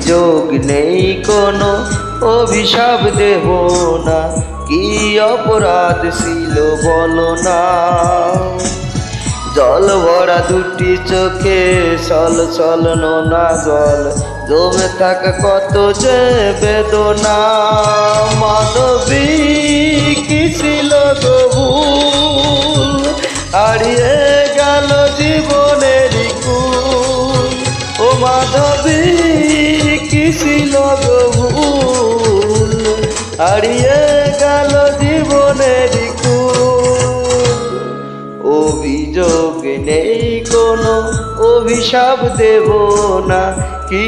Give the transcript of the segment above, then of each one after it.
অভিযোগ নেই কোনো, অভিশাপ দেব না, কি অপরাধ ছিল বলো না। জল ভরা দুটি চোখে ছল ছল নোনা জল, জমে থাকা কত যে বেদনা। মাধবী কি ছিল গো ভুল, হারিয়ে গেল জীবনের কুল। ও মাধবী কি ছিল গো ভুল, হারিয়ে গেল জীবনের কুল। অভিযোগ নেই কোনো, অভিশাপ দেব না, কি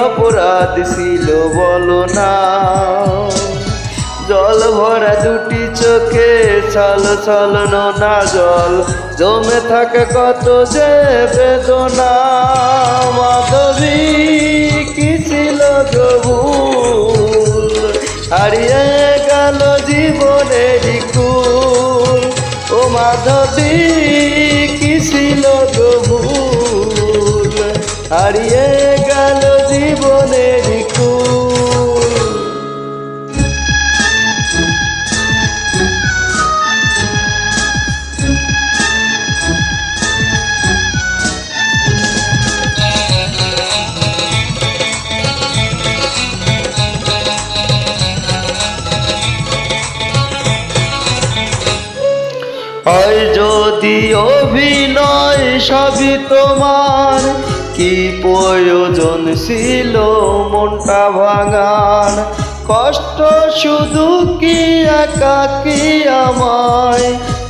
অপরাধ ছিল বলো না। জল ভরা দুটি চোখে ছল ছল নোনা জল, জমে থাকে কত যে বেদনা। মাধবী কি ছিল গো ভুল, হারিয়ে গেল জীবনের কুল। ও মাধবী কি ছিল গো ভুল, হারিয়ে গেল জীবনের কুল। হয় যদি অভিনয় সবই তোমার, কি প্রয়োজন ছিল মনটা ভাঙার। কষ্ট শুধু কি একাকী আমায়,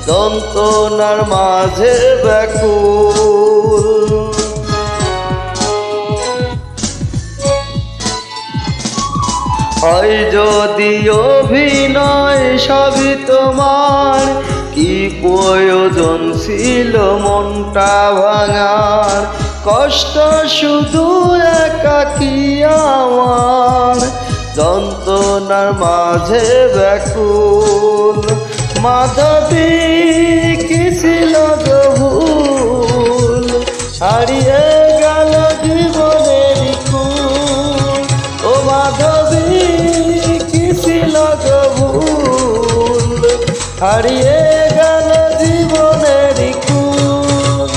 যন্ত্রণার মাঝে ব্যাকুল। হয় যদি অভিনয় সবই তোমার, কি প্রয়োজন ছিল মনটা ভাঙার। কষ্ট শুধু একাকী আমার, যন্ত্রণার মাঝে ব্যাকুল। মাধবী কি ছিল গো ভুল, হারিয়ে গেল জীবনের কুল। ও মাধবী কি ছিল গো ভুল, হারিয়ে গেল জীবনের কুল।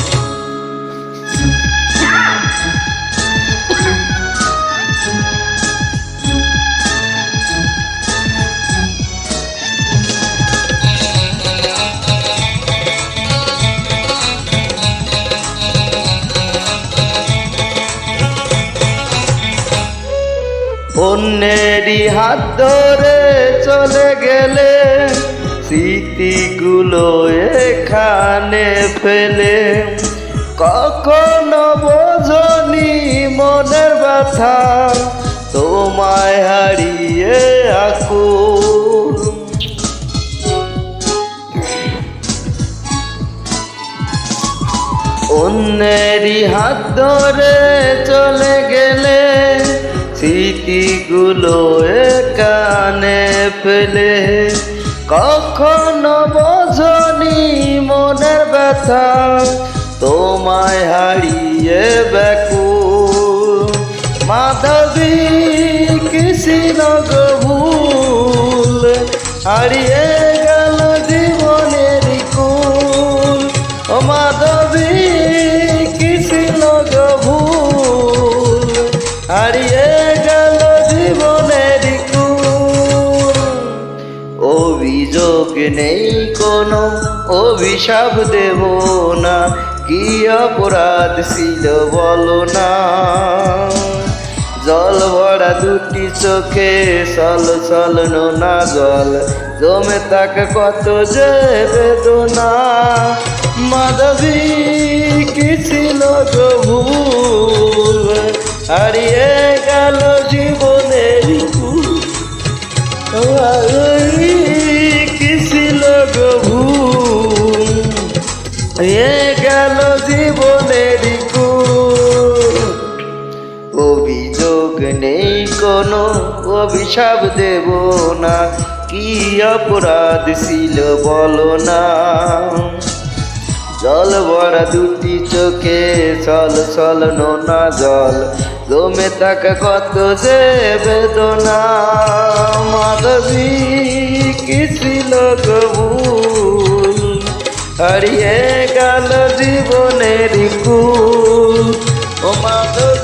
অন্যেরই হাত ধরে চলে গেলে, স্মৃতিগুলো এখানে ফেলে। কখনো বোঝনি মনের ব্যথা, তোমায় হারিয়ে আকুল। অন্যেরই হাত ধরে চলে গেলে, স্মৃতিগুলো এখানে ফেলে। কখনো বোঝনি মনের ব্যথা, তোমায় হারিয়ে ব্যাকুল। মাধবী কি ছিল গো ভুল, হারিয়ে গেল জীবনের কুল। ও মাধবী কি ছিল গো ভুল, হারিয়ে গেল জীবনের কুল। অভিযোগ নেই কোনো, অভিশাপ দেব না, কি অপরাধ ছিল বলো না। জল ভরা দুটি চোখে ছল ছল নোনা জল, জমে থাকে কত যে বেদনা। মাধবী কি ছিল গো ভুল, হারিয়ে গেল জীবনের কুল। কি ছিল গো ভুল, হারিয়ে গেল জীবনের কুল। অভিযোগ নেই কোনো, অভিশাপ দেব না, কি অপরাধ ছিল বলো না। জল ভরা দুটি চোখে ছল ছল নোনা জল, জমে থাকা কত যে বেদনা। মাধবী কি ছিল গো ভুল, হারিয়ে গেল জীবনের কুল। ও মাধবী